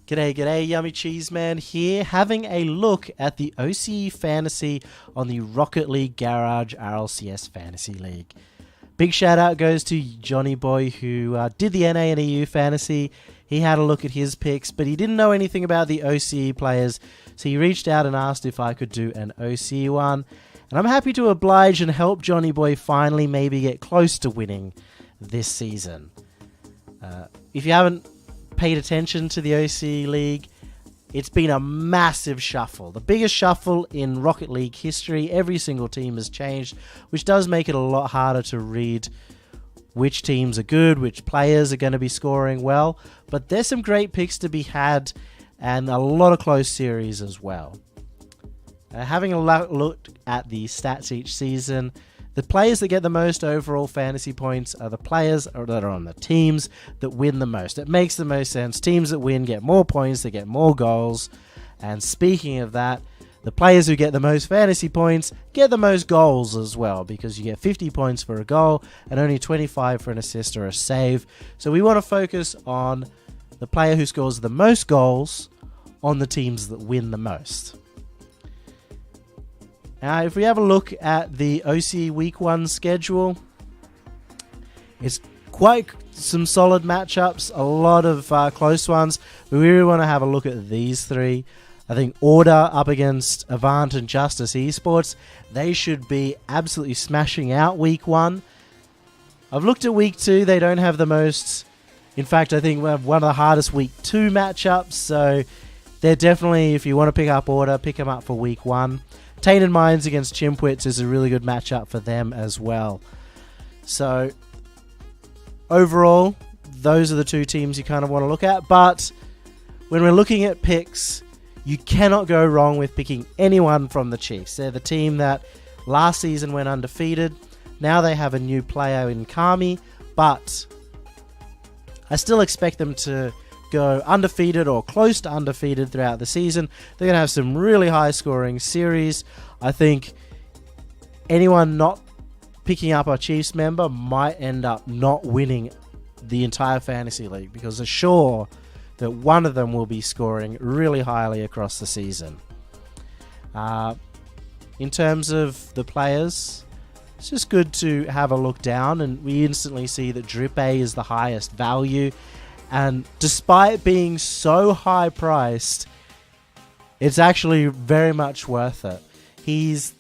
G'day, Yummy Cheese Man here, having a look at the OCE Fantasy on the Rocket League Garage RLCS Fantasy League. Big shout out goes to Johnny Boy who did the NA and EU Fantasy. He had a look at his picks, but he didn't know anything about the OCE players, so he reached out and asked if I could do an OCE one. And I'm happy to oblige and help Johnny Boy finally maybe get close to winning this season. If you haven't paid attention to the OCE League, it's been a massive shuffle. The biggest shuffle in Rocket League history. Every single team has changed, which does make it a lot harder to read which teams are good, which players are going to be scoring well. But there's some great picks to be had and a lot of close series as well. Having a look at the stats each season, the players that get the most overall fantasy points are the players that are on the teams that win the most. It makes the most sense. Teams that win get more points, they get more goals. And speaking of that, the players who get the most fantasy points get the most goals as well, because you get 50 points for a goal and only 25 for an assist or a save. So we want to focus on the player who scores the most goals on the teams that win the most. Now, if we have a look at the OCE Week 1 schedule, it's quite some solid matchups, a lot of close ones. We really want to have a look at these three. I think Order up against Avant and Justice Esports. They should be absolutely smashing out Week 1. I've looked at Week 2. They don't have the most... In fact, I think we have one of the hardest Week 2 matchups. So they're definitely, if you want to pick up Order, pick them up for Week 1. Tainted Minds against Chimpwits is a really good matchup for them as well. So, overall, those are the two teams you kind of want to look at. But when we're looking at picks, you cannot go wrong with picking anyone from the Chiefs. They're the team that last season went undefeated. Now they have a new player in Kami, but I still expect them to go undefeated or close to undefeated throughout the season. They're going to have some really high scoring series. I think anyone not picking up a Chiefs member might end up not winning the entire fantasy league, because they're sure that one of them will be scoring really highly across the season. In terms of the players, it's just good to have a look down, and we instantly see that Drip A is the highest value. And despite being so high priced, it's actually very much worth it. He's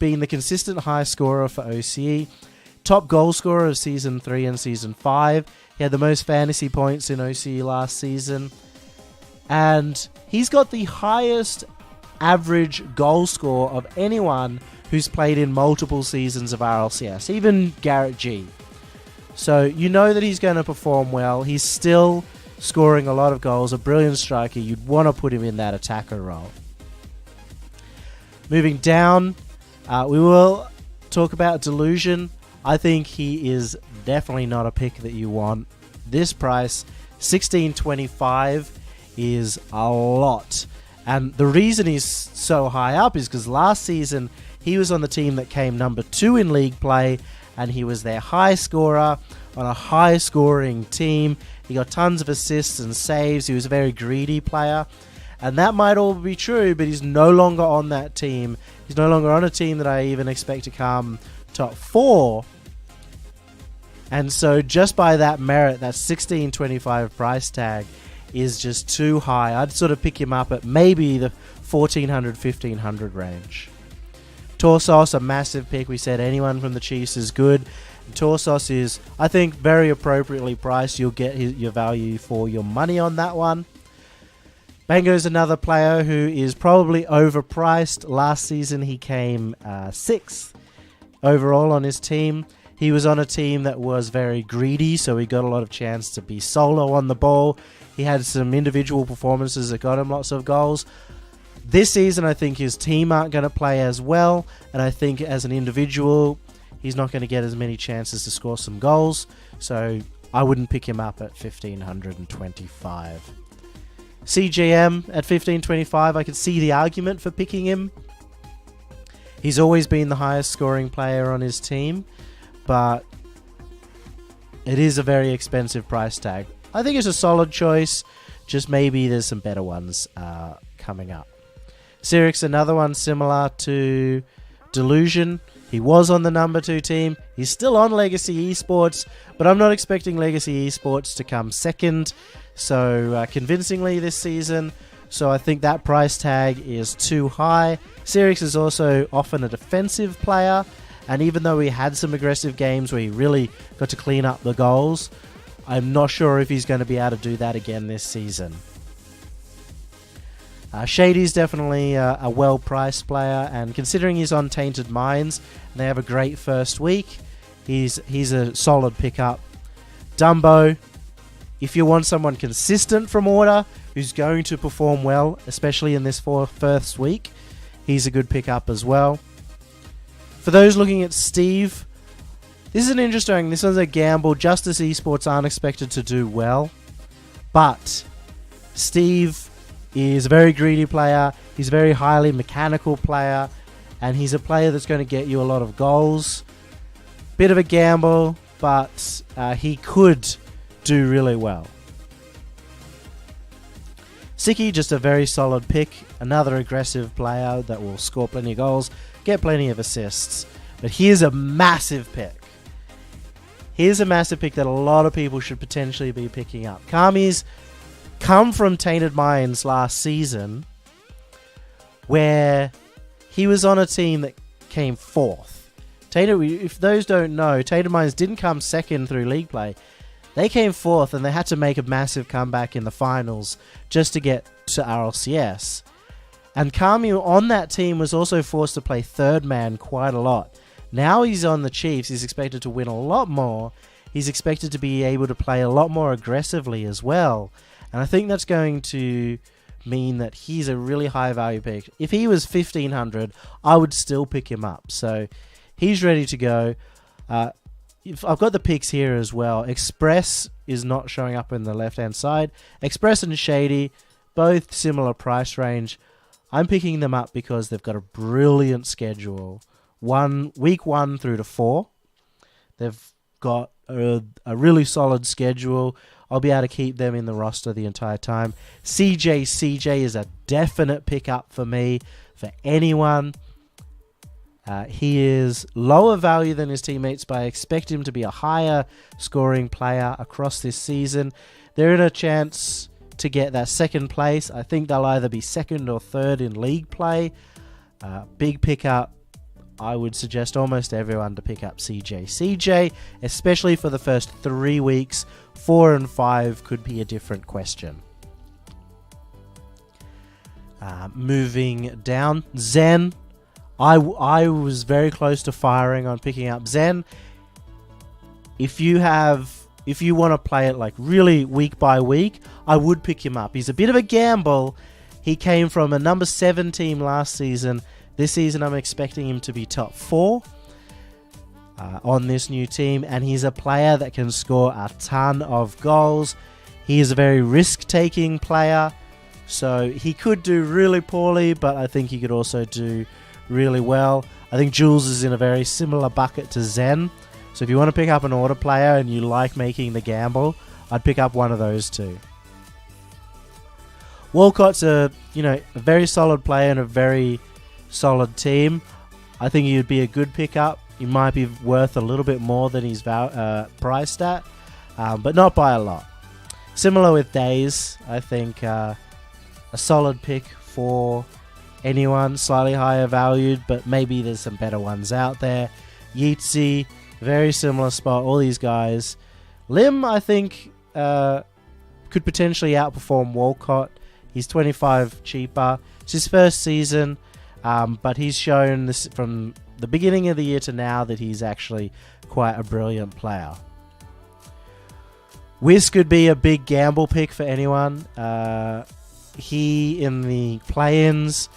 been the consistent high scorer for OCE, top goal scorer of Season 3 and Season 5. He had the most fantasy points in OCE last season. And he's got the highest average goal score of anyone who's played in multiple seasons of RLCS, even Garrett G. So you know that he's going to perform well. He's still scoring a lot of goals, a brilliant striker. You'd want to put him in that attacker role. Moving down, we will talk about Delusion. I think he is definitely not a pick that you want. This price, $16.25, is a lot. And the reason he's so high up is because last season he was on the team that came number 2 in league play, and he was their high scorer on a high scoring team. He got tons of assists and saves. He was a very greedy player. And that might all be true, but he's no longer on that team. He's no longer on a team that I even expect to come top 4. And so just by that merit, that $16.25 price tag is just too high. I'd sort of pick him up at maybe the $1,400, $1,500 range. Torsos, a massive pick. We said anyone from the Chiefs is good. Torsos is, I think, very appropriately priced. You'll get your value for your money on that one. Bango's another player who is probably overpriced. Last season he came 6th overall on his team. He was on a team that was very greedy, so he got a lot of chance to be solo on the ball. He had some individual performances that got him lots of goals. This season, I think his team aren't going to play as well, and I think as an individual, he's not going to get as many chances to score some goals, so I wouldn't pick him up at $1,525. CGM at $1,525, I could see the argument for picking him. He's always been the highest scoring player on his team, but it is a very expensive price tag. I think it's a solid choice. Just maybe there's some better ones coming up. Sirix, another one similar to Delusion. He was on the number 2 team. He's still on Legacy Esports, but I'm not expecting Legacy Esports to come second so convincingly this season. So I think that price tag is too high. Sirix is also often a defensive player, and even though he had some aggressive games where he really got to clean up the goals, I'm not sure if he's going to be able to do that again this season. Shady's definitely a well-priced player, and considering he's on Tainted Minds and they have a great first week, he's a solid pickup. Dumbo, if you want someone consistent from Order who's going to perform well, especially in this first week, he's a good pickup as well. For those looking at Steve, this is an interesting, this one's a gamble. Justice Esports aren't expected to do well, but Steve is a very greedy player, he's a very highly mechanical player, and he's a player that's going to get you a lot of goals. Bit of a gamble, but he could do really well. Siki, just a very solid pick, another aggressive player that will score plenty of goals, get plenty of assists. But here's a massive pick. Here's a massive pick that a lot of people should potentially be picking up. Kami's come from Tainted Minds last season, where he was on a team that came 4th. If those don't know, Tainted Minds didn't come second through league play. They came 4th, and they had to make a massive comeback in the finals just to get to RLCS. And Kami on that team was also forced to play 3rd man quite a lot. Now he's on the Chiefs, he's expected to win a lot more. He's expected to be able to play a lot more aggressively as well. And I think that's going to mean that he's a really high value pick. If he was 1500, I would still pick him up. So he's ready to go. I've got the picks here as well. Express is not showing up in the left-hand side. Express and Shady, both similar price range. I'm picking them up because they've got a brilliant schedule. Week 1 through to 4. They've got a really solid schedule. I'll be able to keep them in the roster the entire time. CJ is a definite pickup for me, for anyone. He is lower value than his teammates, but I expect him to be a higher scoring player across this season. They're in a chance to get that second place. I think they'll either be 2nd or 3rd in league play. Big pickup. I would suggest almost everyone to pick up CJ, especially for the first 3 weeks. 4 and 5 could be a different question. Moving down, Zen. I was very close to firing on picking up Zen. If you want to play it like really week by week, I would pick him up. He's a bit of a gamble. He came from a number 7 team last season. This season I'm expecting him to be top 4 on this new team, and he's a player that can score a ton of goals. He is a very risk-taking player, so he could do really poorly, but I think he could also do really well. I think Jules is in a very similar bucket to Zen, so if you want to pick up an Order player and you like making the gamble, I'd pick up one of those two. Walcott's a very solid player and a very solid team. I think he would be a good pickup. He might be worth a little bit more than he's priced at, but not by a lot. Similar with Days, I think a solid pick for anyone, slightly higher valued, but maybe there's some better ones out there. Yeatsy, very similar spot, all these guys. Lim, I think, could potentially outperform Walcott. He's 25 cheaper. It's his first season, but he's shown this from the beginning of the year to now that he's actually quite a brilliant player. Wiz could be a big gamble pick for anyone. He, in the play-ins,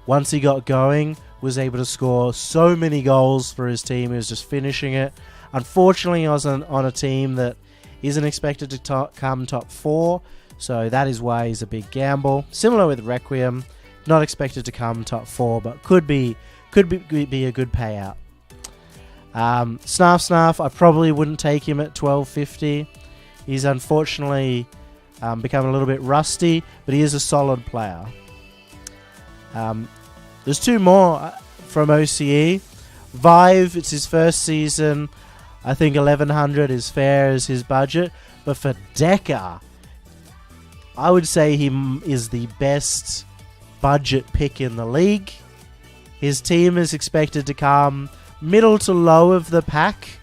once he got going, was able to score so many goals for his team. He was just finishing it. Unfortunately, I was on a team that isn't expected to come top 4, so that is why he's a big gamble. Similar with Requiem, not expected to come top 4, but could be a good payout. Snarf, I probably wouldn't take him at 1250. He's unfortunately become a little bit rusty, but he is a solid player. There's two more from OCE. Vive, it's his first season. I think 1100 is fair as his budget. But for Decker, I would say he is the best budget pick in the league. His team is expected to come middle to low of the pack,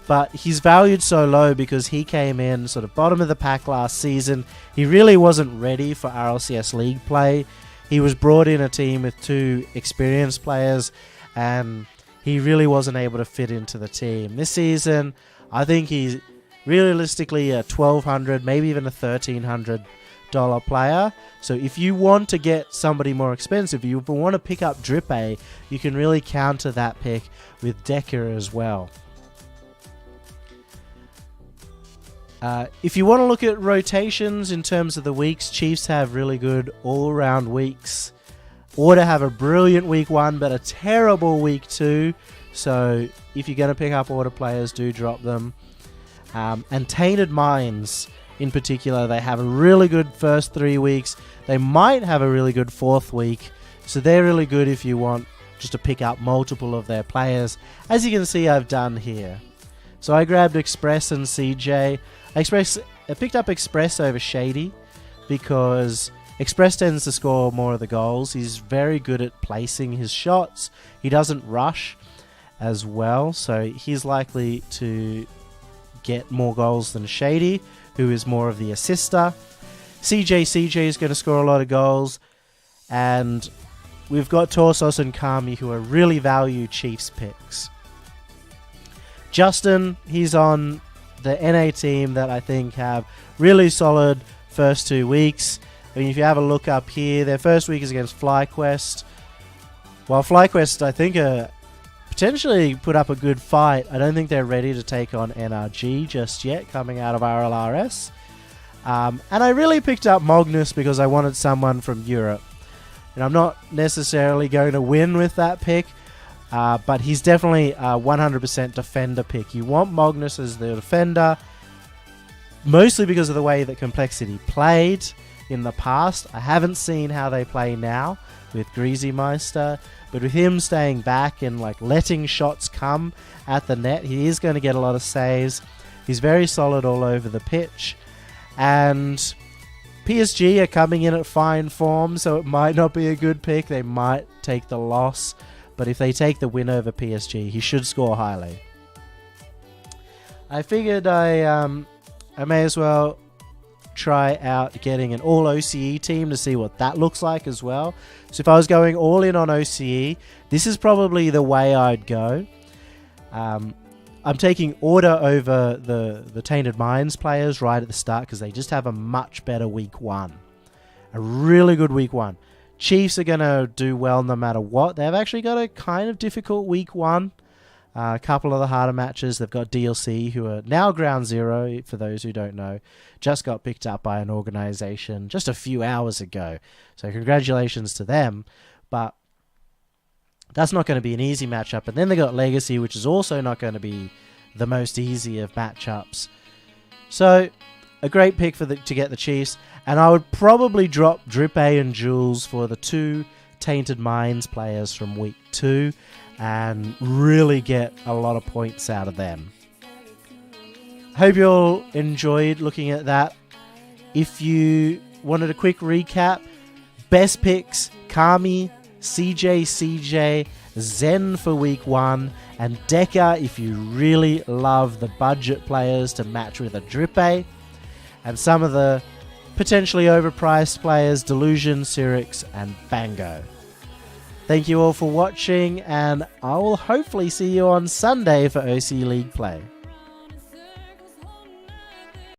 but he's valued so low because he came in sort of bottom of the pack last season. He really wasn't ready for RLCS League play. He was brought in a team with 2 experienced players, and he really wasn't able to fit into the team. This season, I think he's realistically a $1,200, maybe even a $1,300 player. So if you want to get somebody more expensive, if you want to pick up Drip A, you can really counter that pick with Decker as well. If you want to look at rotations in terms of the weeks, Chiefs have really good all-round weeks. Order have a brilliant week 1, but a terrible week 2. So if you're going to pick up Order players, do drop them. And Tainted Minds, in particular, they have a really good first 3 weeks. They might have a really good 4th week. So they're really good if you want just to pick up multiple of their players. As you can see, I've done here. So I grabbed Express and CJ. I picked up Express over Shady because Express tends to score more of the goals. He's very good at placing his shots. He doesn't rush as well, so he's likely to get more goals than Shady, who is more of the assister. CJ is going to score a lot of goals, and we've got Torsos and Kami, who are really value Chiefs picks. Justin, he's on the NA team that I think have really solid first 2 weeks. I mean, if you have a look up here, their first week is against FlyQuest. While FlyQuest, I think, potentially put up a good fight, I don't think they're ready to take on NRG just yet, coming out of RLRS. And I really picked up Magnus because I wanted someone from Europe. And I'm not necessarily going to win with that pick, but he's definitely a 100% defender pick. You want Magnus as the defender, mostly because of the way that Complexity played in the past. I haven't seen how they play now with Greasy Meister, but with him staying back and letting shots come at the net, he is going to get a lot of saves. He's very solid all over the pitch. And PSG are coming in at fine form, so it might not be a good pick. They might take the loss. But if they take the win over PSG, he should score highly. I figured I may as well try out getting an all OCE team to see what that looks like as well. So if I was going all in on OCE, this is probably the way I'd go. I'm taking Order over the Tainted Minds players right at the start because they just have a much better week 1. A really good week 1. Chiefs are going to do well no matter what. They've actually got a kind of difficult week 1. A couple of the harder matches. They've got DLC, who are now Ground Zero, for those who don't know. Just got picked up by an organization just a few hours ago. So congratulations to them. But that's not going to be an easy matchup. And then they got Legacy, which is also not going to be the most easy of matchups. So a great pick to get the Chiefs. And I would probably drop Drip A and Jules for the 2 Tainted Minds players from week 2 and really get a lot of points out of them. Hope you all enjoyed looking at that. If you wanted a quick recap, best picks, Kami, CJ, Zen for week 1, and Decker if you really love the budget players to match with a Drip A, and some of the potentially overpriced players, Delusion, Cyrix, and Bango. Thank you all for watching, and I will hopefully see you on Sunday for OC League play.